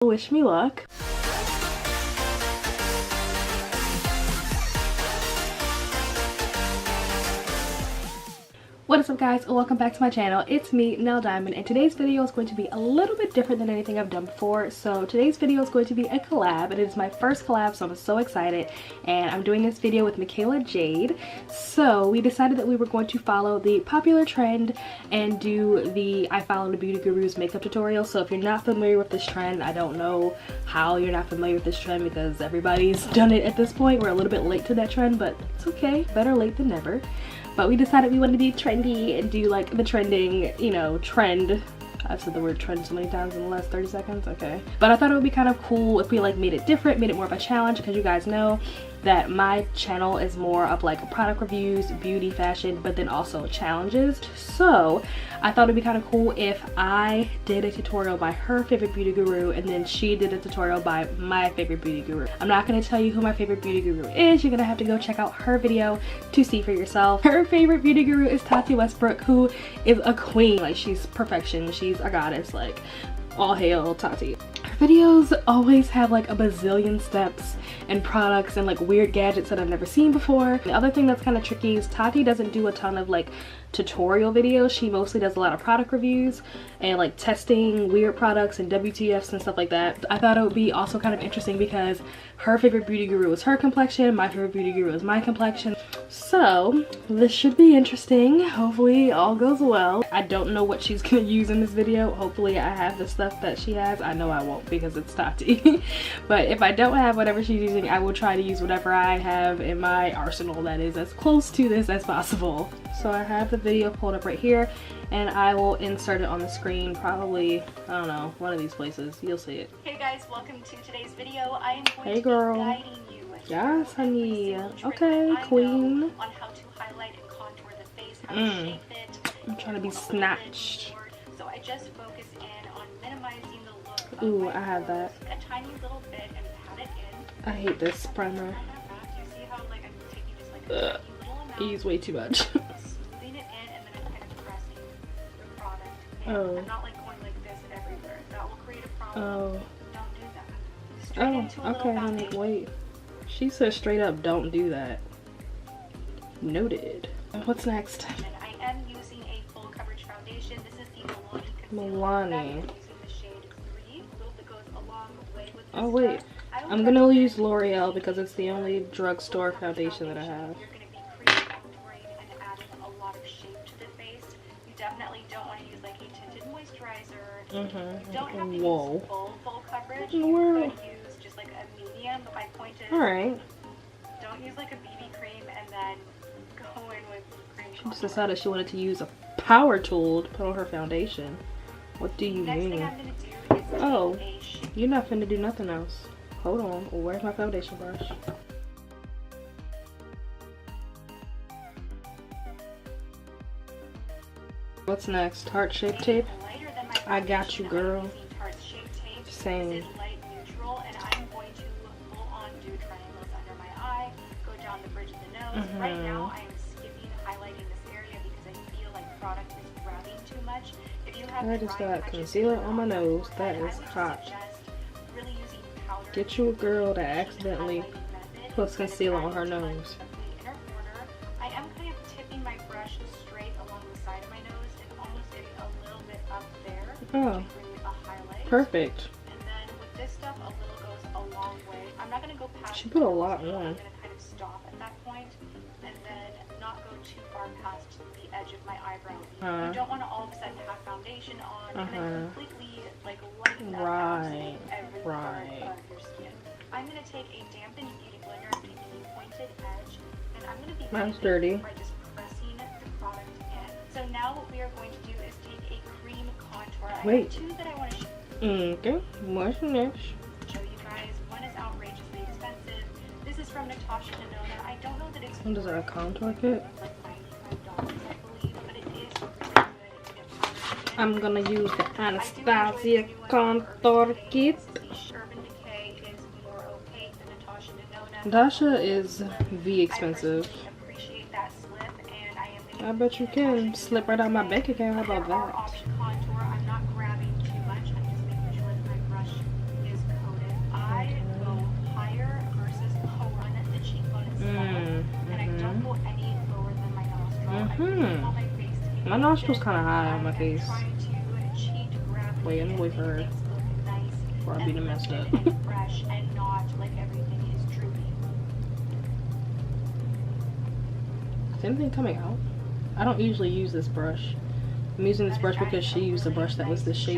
Wish me luck. What is up, guys? Welcome back to my channel. It's me, Nell Diamond, and today's video is going to be a little bit different than anything I've done before. So today's video is going to be a collab, and it is my first collab, so I'm so excited. And I'm doing this video with Mikayla Jayde. So we decided that we were going to follow the popular trend and do the I Follow the Beauty Guru's makeup tutorial. So if you're not familiar with this trend, I don't know how you're not familiar with this trend because everybody's done it at this point. We're a little bit late to that trend, but it's okay. Better late than never. But we decided we wanted to be trendy and do like the trending, you know, trend. I've said the word trend so many times in the last 30 seconds, okay. But I thought it would be kind of cool if we like made it different, made it more of a challenge, because you guys know that my channel is more of like product reviews, beauty, fashion, but then also challenges. So I thought it'd be kind of cool if I did a tutorial by her favorite beauty guru and then she did a tutorial by my favorite beauty guru. I'm not going to tell you who my favorite beauty guru is. You're gonna have to go check out her video to see for yourself. Her favorite beauty guru is TATI Westbrook, who is a queen. Like, she's perfection, she's a goddess. Like, all hail Tati. Her videos always have like a bazillion steps and products and like weird gadgets that I've never seen before. The other thing that's kind of tricky is Tati doesn't do a ton of like tutorial videos. She mostly does a lot of product reviews and like testing weird products and WTFs and stuff like that. I thought it would be also kind of interesting because her favorite beauty guru is her complexion, my favorite beauty guru is my complexion. So this should be interesting. Hopefully all goes well. I don't know what she's gonna use in this video. Hopefully I have the stuff that she has. I know I won't because it's Tati. But if I don't have whatever she's using, I will try to use whatever I have in my arsenal that is as close to this as possible. So I have the video pulled up right here and I will insert it on the screen, probably, I don't know, one of these places. You'll see it. Hey guys, welcome to today's video. I am going hey to girl. be guiding you yes, honey. Okay, queen. on how to highlight and contour the face, how to shape it. I'm trying to be snatched. So I just focus in on minimizing the look of Ooh, my I have that. a tiny little bit and pat it in. I hate this primer. Do you see how like I'm taking just like a tiny little amount? I use way too much. Smoothing it in and then I'm kind of pressing the product in. Oh. I'm not like going like this everywhere. That will create a problem. Oh. Don't do that. Straight into a little okay, honey, foundation. wait. She said straight up, don't do that. Noted. What's next? And I am using a full coverage foundation. This is the Milani. I'm using the shade 3. That goes a long way with this Oh wait, stuff. I'm gonna use L'Oreal because it's the only drugstore foundation that I have. You're going to be pre-contouring and adding a lot of shape to the face. You definitely don't want to use like a tinted moisturizer. You don't have to use full coverage. You could use just like a medium, but my point is, alright. don't use like a BB cream and then go in with cream. She just decided she wanted to use a power tool to put on her foundation. What do you Next mean? thing I'm going to do is take Oh, a shape. you're not finna do nothing else. Hold on, where's my foundation brush? What's next? Heart shape tape? I got you, girl. Same. This is light neutral, and I'm going to full on do triangles under my eye, go down the bridge of the nose. Right now, I am skipping highlighting this area because I feel like product is grabbing too much. If you have I just got concealer on my nose. That is hot. Really using powder. Get you a girl that accidentally puts concealer on her nose. I am kind of tipping my brush straight along the side of my nose and almost getting a little bit up there to create a highlight. Perfect. And then with this stuff, a little goes a long way. I'm not going to go past. She put a lot on. I'm going to kind of stop at that point and then not go too far past the edge of my eyebrow. You don't want to all of a sudden have foundation on and then completely like lighten up every part of your skin. I'm going to take a dampened beauty blender and take a pointed edge, and I'm going to be mine's dirty. by just pressing the product in. So now what we are going to do is take a cream contour. I have two that I want to okay, what's next? show you guys. One is outrageously expensive. This is from Natasha Denona. I don't know that it's What is that, a contour kit? like $95, I believe, but it is really good to get powder skin. I'm gonna use the Anastasia contour kit. Urban Decay is more opaque than Natasha Denona. Natasha is V expensive. I appreciate that slip, and I am I bet you can slip right out my bank account. How about that? option contour. I'm not grabbing too much. I'm just making sure that my brush is nostrils kind of high on my face. Trying to cheat gravity. Wait, I'm waiting for her Nice before I beat a mess up. and fresh, and not like everything is droopy. Is anything coming out? I don't usually use this brush. I'm using this brush because she used a brush that was this shape.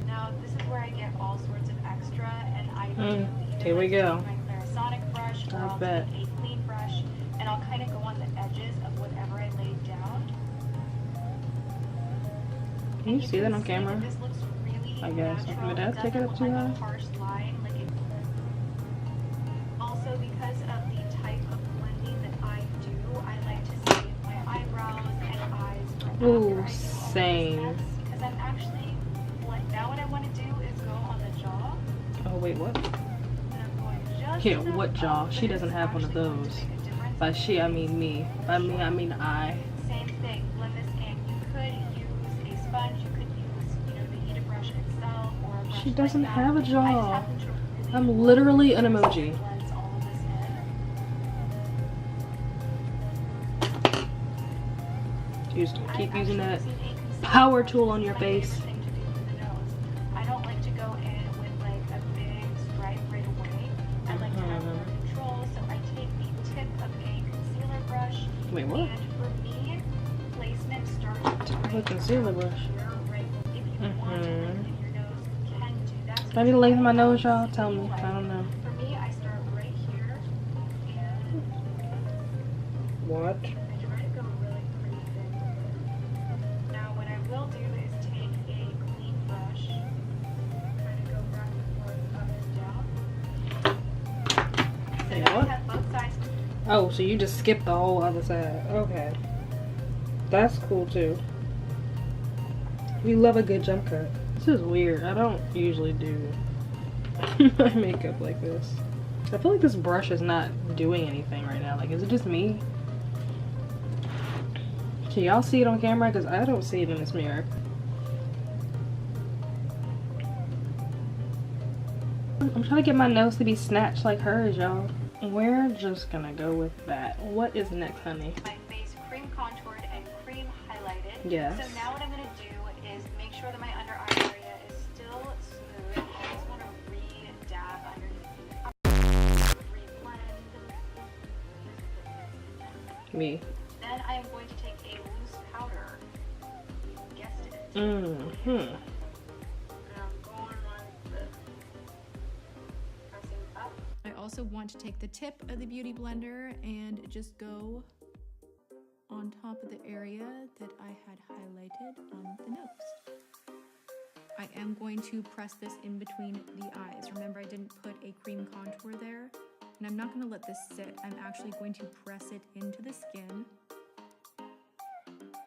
Now this is where I get all sorts of extra, and I do Here we go. my Clarisonic brush, or I'll bet. take a clean brush, and I'll kind of go on the edges of whatever I laid down. Can you see that on see camera? that this looks really I guess. natural. Did I take it up doesn't too look high? like a harsh line, like it. Also, because of the type of blending that I do, I like to save my eyebrows and eyes for after Ooh, I do all this same. mess, because I'm actually, now what I want to do is go on the jaw. Oh wait, what? And I'm going just Here, enough what jaw? up She that doesn't it's have one of actually going to those. make a difference. By she, I mean me. By me, I mean I. Same thing, blend this in. You could use a sponge, you could use, the heated brush itself, or a brush She doesn't like that. have a I just jaw. happen to really I'm literally an love emoji. it blends all of this in. Keep I using that actually use a concealer power brush. tool on This your is my favorite face. thing to do with the nose. I don't like to go in with like a big stripe right away. I like to have more control, so I take the tip of a concealer brush. Wait, what? And for me, placement starts Tip of a right concealer brush. here, right? If you want to lengthen your nose, you can do that. Do I need to lengthen my nose, y'all? Tell me. I don't know. For me, I start right here, and What? I try to go really pretty thin with it. Now, what I will do is take a clean brush, kind of go back and forth, up and down. So Hey, now what? I have both sides. Oh, so you just skipped the whole other side. Okay. That's cool too. We love a good jump cut. This is weird. I don't usually do my makeup like this. I feel like this brush is not doing anything right now. Like, is it just me? Can y'all see it on camera? Because I don't see it in this mirror. I'm trying to get my nose to be snatched like hers, y'all. We're just gonna go with that. What is next, honey? My face cream contoured and cream highlighted. Yes. So now what I'm going to do is make sure that my under eye area is still smooth. I just want to re-dab underneath. Re-blend. Me. Then I am going to take a loose powder. You guessed it. Mm-hmm. And I'm going like this. Pressing up. I also want to take the tip of the Beauty Blender and just go on top of the area that I had highlighted on the nose. I am going to press this in between the eyes. Remember, I didn't put a cream contour there, and I'm not going to let this sit. I'm actually going to press it into the skin,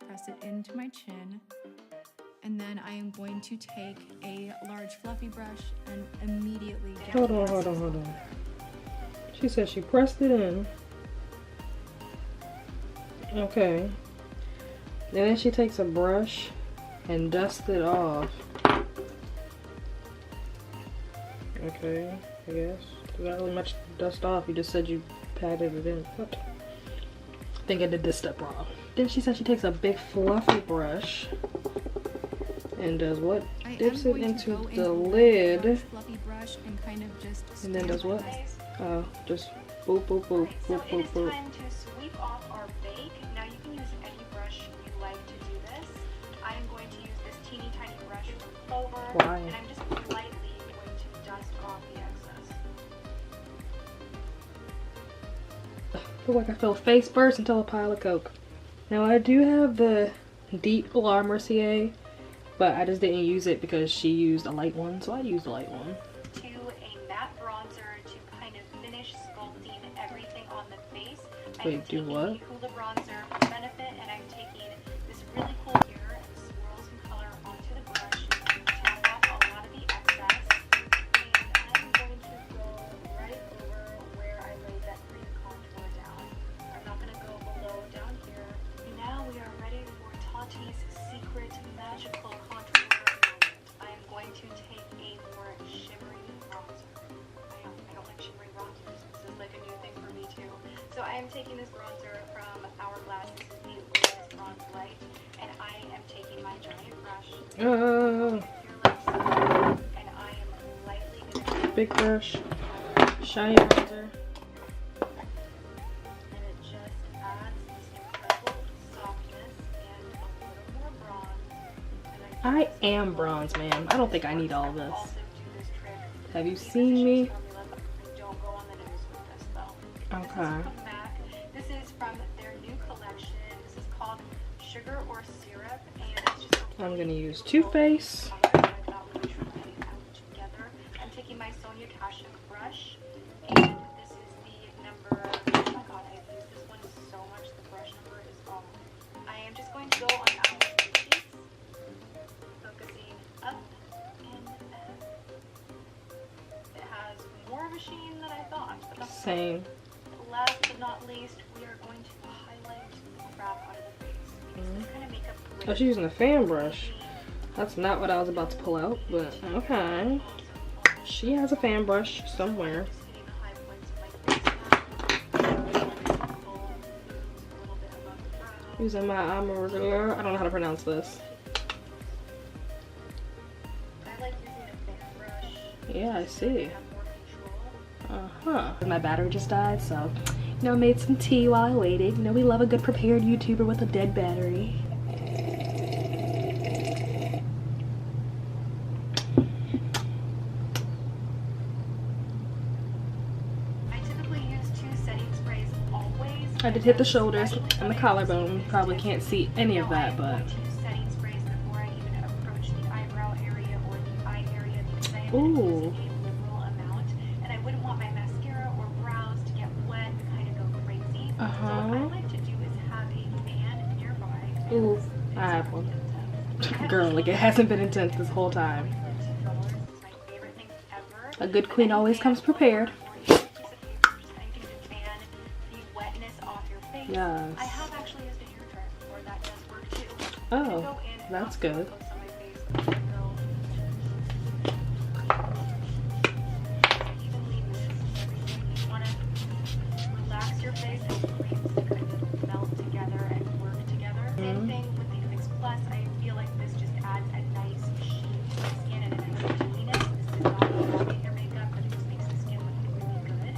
press it into my chin, and then I am going to take a large fluffy brush and immediately get Hold on. She said she pressed it in. Okay. And then she takes a brush and dusts it off. Okay, I guess. There's not really much dust off. You just said you patted it in. What? I think I did this step wrong. Then she said she takes a big fluffy brush and does what? Dips it into the lid. Fluffy brush and kind of just And then does what? Nice. Oh, just boop, boop, boop, So boop, it boop, is boop. time to sweep off our bake. Now you can use any brush you like to do this. I am going to use this teeny tiny brush from Clover. Why? And I'm just lightly going to dust off the excess. I feel like I fell face first until a pile of Coke. Now I do have the Deep Blonde Mercier, but I just didn't use it because she used a light one, so I used a light one. To a matte bronzer to kind of finish sculpting everything on the face. Wait, I'm do taking what? the Hoola bronzer for benefit, and I'm taking this really cool here and swirl some color onto the brush to tap off a lot of the excess. And I'm going to go right over where I laid that cream contour down. I'm not going to go below down here. Now we are ready for Tati's secret magical contour moment. I am going to take a more shimmery bronzer. I don't like shimmery bronzers. This is like a new thing for me too. So I am taking this bronzer from Hourglass. This is the Luminous Bronze Light, and I am taking my giant brush, Oh, and I am lightly going to big brush, shiny bronzer. and it just adds this incredible softness and a little more bronze. And I am bronze, ma'am. I don't think I need all this. also do this trick. Have you Keep this seen me? formula, but don't go on the nose with this though. Okay. This is from MAC. This is from their new collection. This is called Sugar or Syrup, and it's just I'm gonna use Too Faced. I'm taking my Sonia Kashuk brush, and this is the number. Oh my god, I've used this one so much. The brush number is gone. I am just going to go on our cheeks, focusing up and down. It has more of a sheen than I thought. But that's Same. last but not least, we are going to highlight the crap out of the face. Because this kind of makeup. Oh, she's using a fan brush. That's not what I was about to pull out, but okay. She has a fan brush somewhere. Using my armor. I don't know how to pronounce this. I like using a fan brush. Yeah, I see. Have more control. Uh-huh. My battery just died, so you know, I made some tea while I waited. You know, we love a good prepared YouTuber with a dead battery. I typically use 2 setting sprays always. I did hit the shoulders and the collarbone. Probably can't see any of that, but 2 setting sprays before I even approach the eyebrow area or the eye area because I am Ooh. using a liberal amount, and I wouldn't want my mascara or brows to get wet and kind of go crazy. So what I like to do is have a fan nearby. Ooh, I have one. Girl, like it hasn't been intense this whole time. A good queen always comes prepared. Yes. I have actually used a hair dryer before. That does work too. Oh, that's good. You want to relax your face and creams to kind of melt together and work together. Same thing with the Fix Plus. I feel like this just adds a nice sheen to the skin and a nice dewy-ness. This does not elongate your makeup, but it just makes the skin look really good.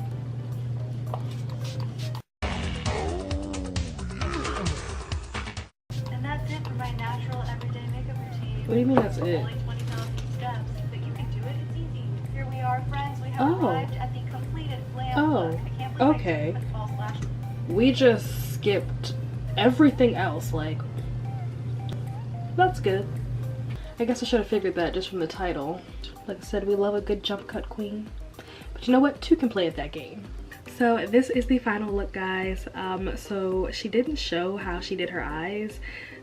And that's it for my natural everyday makeup routine. What do you mean that's it? Only 20,000 steps, but you can do it. It's easy. Here we are, friends. We have Oh. arrived at the completed glam Oh, look. I can't believe okay. I just put false lash. We just skipped everything else, like, that's good. I guess I should have figured that just from the title. Like I said, we love a good jump cut queen. But you know what? 2 can play at that game. So this is the final look, guys. So she didn't show how she did her eyes.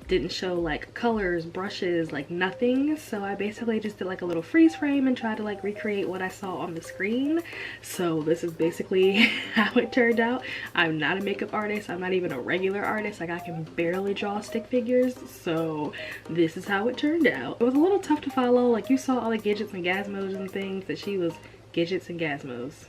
Didn't show like colors, brushes, like nothing. So I basically just did like a little freeze frame and tried to like recreate what I saw on the screen. So this is basically how it turned out. I'm not a makeup artist. I'm not even a regular artist. Like I can barely draw stick figures. So this is how it turned out. It was a little tough to follow. Like you saw all the gadgets and gizmos and things that she was gadgets and gizmos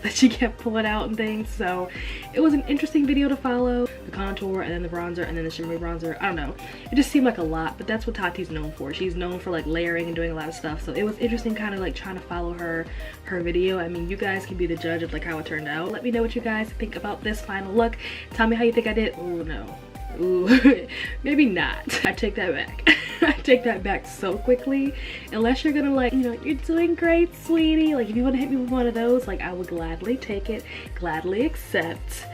that she kept pulling out and things. So it was an interesting video to follow. The contour and then the bronzer and then the shimmery bronzer. I don't know, it just seemed like a lot, but that's what Tati's known for. She's known for like layering and doing a lot of stuff. So it was interesting kind of like trying to follow her video. I mean, you guys can be the judge of like how it turned out. Let me know what you guys think about this final look. Tell me how you think I did. Oh no. Ooh, maybe not. I take that back. I take that back so quickly. Unless you're gonna like, you know, you're doing great, sweetie. Like if you want to hit me with one of those, like I would gladly take it, gladly accept.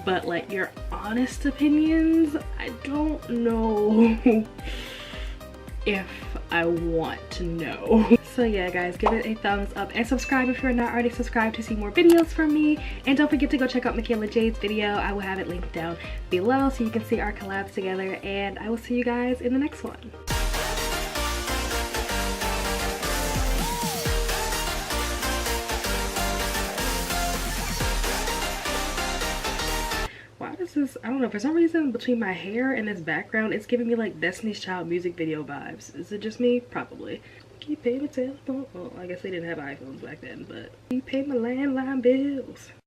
But like your honest opinions, I don't know if I want to know. So yeah guys, give it a thumbs up and subscribe if you're not already subscribed to see more videos from me. And don't forget to go check out Mikayla Jayde's video. I will have it linked down below so you can see our collabs together, and I will see you guys in the next one. Why does this, I don't know, for some reason between my hair and this background it's giving me like Destiny's Child music video vibes. Is it just me? Probably. Keep paying my telephone. Well, I guess they didn't have iPhones back then, but keep paying my landline bills.